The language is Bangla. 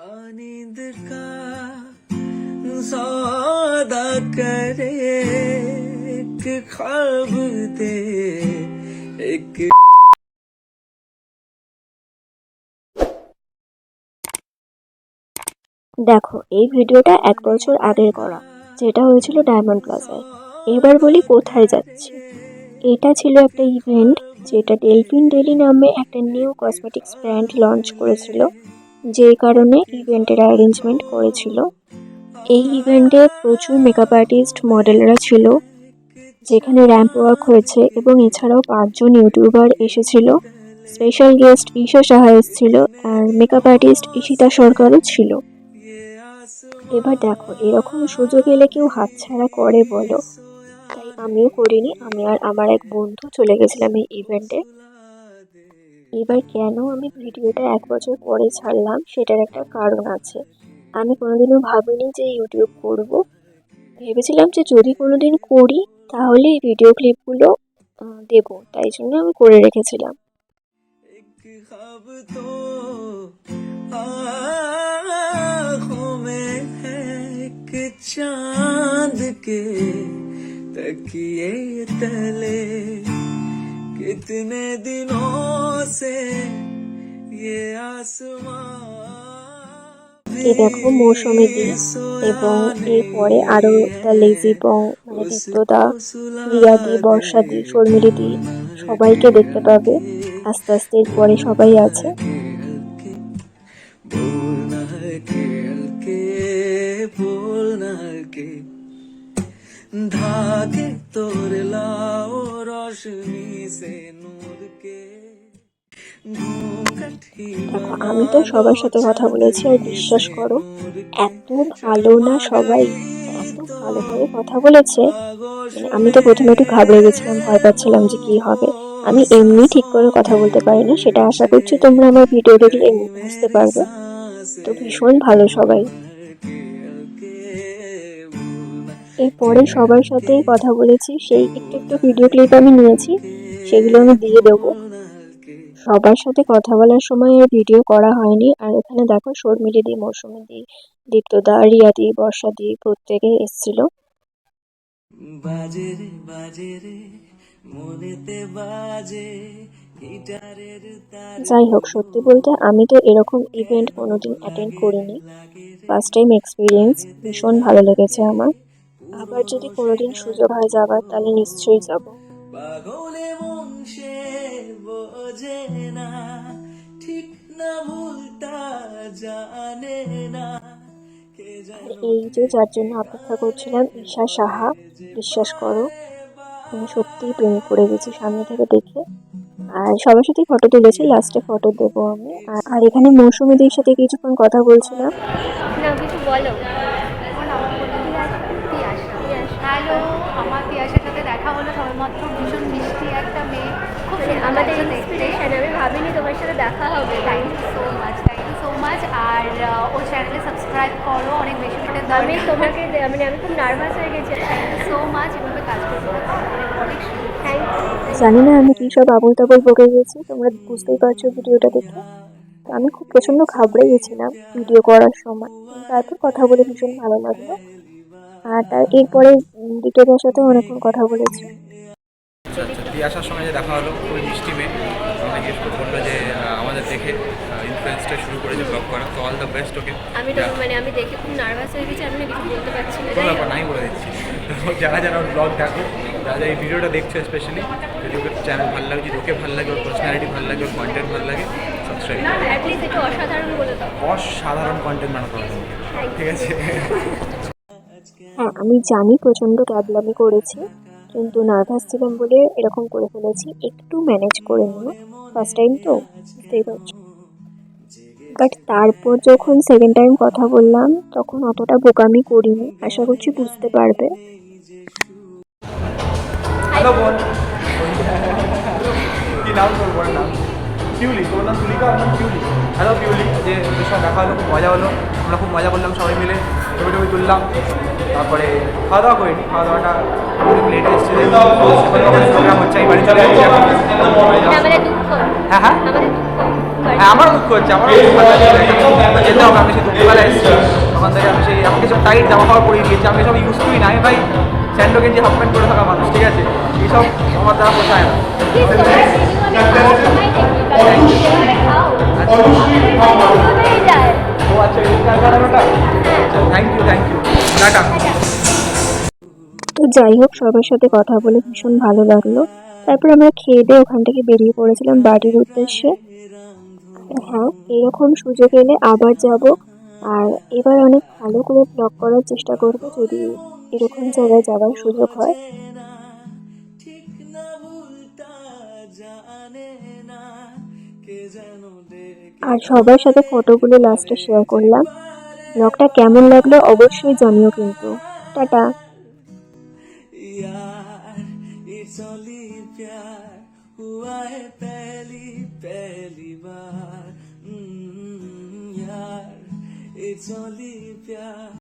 नींद का सौदा करे एक ख्वाब दे एक দেখো, এই ভিডিওটা 1 বছর আগের করা, যেটা হয়েছিল ডায়মন্ড প্লাজায়। এবার বলি কোথায় যাচ্ছি। এটা ছিল একটা ইভেন্ট যেটা ডেলফিন ডেলি নামে একটা নিউ কসমেটিক্স ব্র্যান্ড লঞ্চ করেছিল, যেই কারণে ইভেন্টের অ্যারেঞ্জমেন্ট করেছিল। এই ইভেন্টে প্রচুর মেকআপ আর্টিস্ট, মডেলরা ছিল, যেখানে র্যাম্প ওয়াক হয়েছে, এবং এছাড়াও 5 জন ইউটিউবার এসেছিল। স্পেশাল গেস্ট ঈশা সাহা এসেছিল, আর মেকআপ আর্টিস্ট ঈশিতা সরকারও ছিল। এবার দেখো, এরকম সুযোগ এলে কেউ হাতছাড়া করে বলো? তাই আমিও করিনি। আমি আর আমার এক বন্ধু চলে গেছিলাম এই ইভেন্টে। এবার কেন আমি ভিডিওটা 1 বছর পরে ছাড়লাম, সেটার একটা কারণ আছে। আমি কোনোদিনও ভাবিনি যে ইউটিউব করব। ভেবেছিলাম যে যদি কোনোদিন করি তাহলে এই ভিডিও ক্লিপগুলো দেবো, তাই জন্য আমি করে রেখেছিলাম। चांद के तकिए तले कितने दिनों से ये आसमां। এই দেখো মৌসুমী দি, এবং এরপরে আরো দ্য লেজি বং, মানে দীপ্তদা, রিয়া দি, বর্ষা দি, শর্মিলি দি, সবাইকে দেখতে পাবে আস্তে আস্তে। এরপরে সবাই আছে। धागे तोड़ लाओ रोशनी से नूर के। দেখো, আমি তো সবার সাথে কথা বলেছি, আর বিশ্বাস করো এত ভালো না সবাই, এত ভালোভাবে কথা বলেছে। মানে আমি তো প্রথমে একটু ঘাবড়ে গেছিলাম, ভয় পাচ্ছিলাম যে কি হবে। আমি এমনি ঠিক করে কথা বলতে পারি না, সেটা আশা করছি তোমরা আমার ভিডিও দেখলে বুঝতে পারবে। তো ভীষণ ভালো সবাই। এরপরে সবার সাথেই কথা বলেছি, সেই একটু একটু ভিডিও ক্লিপ আমি নিয়েছি, সেগুলো আমি দিয়ে দেবো। সবার সাথে কথা বলার সময় আর ভিডিও করা হয়নি। আর এখানে দেখো শর্মিলি দি, মৌসুমী দি, দীপ্তদা, রিয়া দি, বর্ষা দি প্রত্যেকে এসেছিল। বাজে রে বাজে রে মনেতে বাজে গিটারের তার। যাই হোক, সত্যি বলতে আমি তো এরকম ইভেন্ট কোনোদিন অ্যাটেন্ড করিনি, ফার্স্ট টাইম এক্সপিরিয়েন্স। ভীষণ ভালো লেগেছে আমার। আবার যদি কোনোদিন সুযোগ হয় যাবার, তাহলে নিশ্চয়ই যাব। পাগলে মন সে বোঝে না, ঠিক না ভুলটা জানে না। আর এই যে যার জন্য অপেক্ষা করছিলাম, ঈশা সাহা, বিশ্বাস করো আমি সত্যিই প্রেমে পড়ে গেছি সামনে থেকে দেখে। আর সবার সাথে ফটো তুলেছি, লাস্টে ফটো দেবো আমি। আর এখানে মৌসুমীদের সাথে কিছুক্ষণ কথা বলছিলাম। না, কিছু বলো। হ্যালো, আমার তিয়াসের সাথে দেখা হলো সবেমাত্র। ভীষণ মিষ্টি একটা মেয়ে, খুব আমাদের ইন্সপিরেশন। আমি ভাবিনি তোমার সাথে দেখা হবে। Thank you so much, thank you so much. আর ওর চ্যানেলে সাবস্ক্রাইব করো, অনেক বেশি করে। আমি তোমাকে মানে আমি খুব নার্ভাস হয়ে গেছি। Thank you so much. এভাবে কাজ করবো, অনেক থ্যাংক ইউ। জানি না আমি কি সব আবল তাবল বকে গেছি, তোমরা বুঝতেই পারছো ভিডিওটা দেখে। আমি খুব প্রচন্ড ঘাবড়ে গেছিলাম ভিডিও করার সময়, তারপর কথা বলে ভীষণ ভালো লাগলো। আর তার এরপরে দ্বিতীয়টার সাথে অনেকক্ষণ কথা বলেছি। আসার সময় যে দেখা হলো, খুবই মিষ্টি মেয়ে। আমাকে বললো যে আমাদের দেখে ইনফ্লুয়েন্সটা শুরু করেছে ব্লগ করা, তো অল দ্য বেস্ট ওকে। আমি তো মানে আমি দেখে খুব নার্ভাস হয়ে গেছি, আমি কিছু বলতে পারছি না। কোনো ব্যাপার নাই, বলে দিচ্ছি। যারা যারা ব্লগ দেখো, যারা এই ভিডিওটা দেখছো স্পেশালি, যদি ওকে চ্যানেল ভালো লাগে, যদি ওকে ভালো লাগে, ওর পার্সোনালিটি ভালো লাগে, ওর কন্টেন্ট ভালো লাগে, সাবস্ক্রাইব করো। অ্যাটলিস্ট একটু অসাধারণ বলে দাও। অসাধারণ কন্টেন্ট বানাতে হবে, ঠিক আছে? হ্যাঁ, আমি জানি প্রচন্ড ক্যাবলামি করেছি, কিন্তু নার্ভাস ছিলাম বলে এরকম করে ফেলেছি। একটু ম্যানেজ করে নিও, ফার্স্ট টাইম তো, বুঝতেই পারছো। বাট তারপর যখন সেকেন্ড টাইম কথা বললাম, তখন অতটা বোকামি করিনি, আশা করছি বুঝতে পারবে। হ্যালো বোন, কি নাম তোর বোনের নাম? পিউলি। তোর নাম তুলিকা, আমার নাম পিউলি। হ্যালো পিউলি, যে তোর সঙ্গে দেখা হলো, খুব মজা হলো। আমরা খুব মজা করলাম সবাই মিলে, ছবি টবি তুললাম। তারপরে খাওয়া দাওয়া করিনি, খাওয়া দাওয়াটা লেট এসছে, প্রোগ্রাম হচ্ছে, আমি বাড়ি চলে যাচ্ছি এখন। হ্যাঁ হ্যাঁ হ্যাঁ, আমারও দুঃখ হচ্ছে, আমারও যেতে হবে, আমি সে দুঃখ সকালবেলা এসেছি তখন থেকে আমি সেই আমাকে সব টাইট জামা কাপড় পরিয়ে দিয়েছি, আমি সব ইউজ করি না, আমি ভাই স্যান্ডো গেঞ্জি হাফ প্যান্ট পরে থাকা মানুষ, ঠিক আছে, এইসব আমার দ্বারা পোষায় না। প্লিজ তোমার ভিডিও আমি খাওয়ার সময় দেখি, কারণ তুমি যেভাবে খাও হয়ে যায়। ও আচ্ছা, এই কারণটা থ্যাংক ইউ টাটা। তো যাই হোক, সবার সাথে কথা বলে ভীষণ ভালো লাগলো। তারপর আমরা খেয়ে দিয়ে ওখান থেকে বেরিয়ে পড়েছিলাম বাড়ির উদ্দেশ্যে। আর হ্যাঁ, এরকম সুযোগ এলে আবার যাব, আর এবার অনেক ভালো করে ব্লগ করার চেষ্টা করব যদি এরকম জায়গায় যাওয়ার সুযোগ হয়। ঠিক না ভুলটা জানে না কে যেন ডেকে আর সবার সাথে ফটোগুলো লাস্টে শেয়ার করলাম। ব্লগটা কেমন লাগলো অবশ্যই জানিও কিন্তু। টাটা। यार इट्स ओनली प्यार हुआ है पहली बार यार इट्स ओनली प्यार।